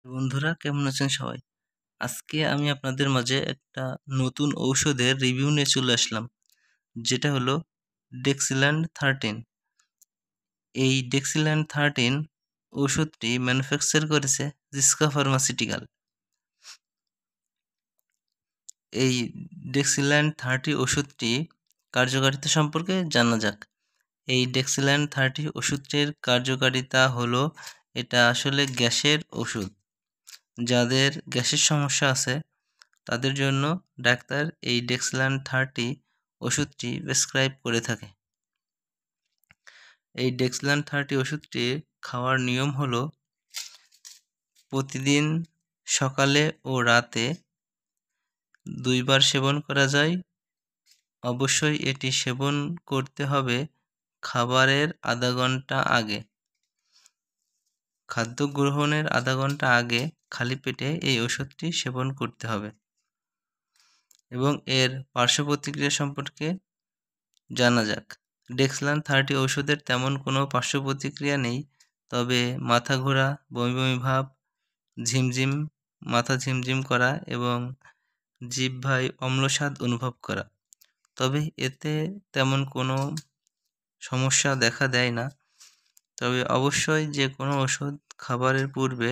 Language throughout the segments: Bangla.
বন্ধুরা কেমন আছেন সবাই? আজকে আমি আপনাদের মাঝে একটা নতুন ঔষধের রিভিউ নিয়ে চলে আসলাম, যেটা হলো ডেক্সিল্যান্ড 13। এই ডেক্সিল্যান্ড 13 ঔষধটি ম্যানুফ্যাকচার করেছে জিস্কা ফার্মাসিউটিক্যাল। এই ডেক্সিল্যান্ড 30 ওষুধটি কার্যকারিতা সম্পর্কে জানা যাক। এই ডেক্সিল্যান্ড 30 ওষুধটির কার্যকারিতা হলো, এটা আসলে গ্যাসের ওষুধ। যাদের গ্যাসের সমস্যা আছে তাদের জন্য ডাক্তার এই ডেক্সিল্যান্ড 30 ওষুধটি প্রেসক্রাইব করে থাকে। এই ডেক্সিল্যান্ড 30 ওষুধটি খাওয়ার নিয়ম হলো, প্রতিদিন সকালে ও রাতে 2 বার সেবন করা যায়। অবশ্যই এটি সেবন করতে হবে খাবারের আধা ঘন্টা আগে। খাদ্য গ্রহণের আধা ঘন্টা আগে খালি পেটে এই ওষুধটি সেবন করতে হবে। এবং এর পার্শ্ব প্রতিক্রিয়া সম্পর্কে জানা যাক। ডেক্সিল্যান্ড 30 ওষুধের তেমন কোনো পার্শ্ব প্রতিক্রিয়া নেই, তবে মাথা ঘোরা, বমি বমি ভাব, ঝিমঝিম, মাথা ঝিমঝিম করা এবং জিহ্বায় অম্লস্বাদ অনুভব করা। তবে এতে তেমন কোনো সমস্যা দেখা দেয় না। তবে অবশ্যই যে কোনো ওষুধ খাবারের পূর্বে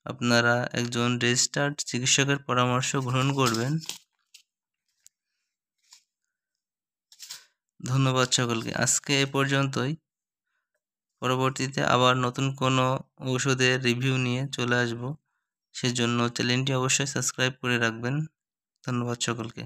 আপনারা একজন রেজিস্টার্ড চিকিৎসকের পরামর্শ গ্রহণ করবেন। ধন্যবাদ সকলকে। আজকে এ পর্যন্তই। পরবর্তীতে আবার নতুন কোনো ঔষধের রিভিউ নিয়ে চলে আসব। সেজন্য চ্যানেলটি অবশ্যই সাবস্ক্রাইব করে রাখবেন। ধন্যবাদ সকলকে।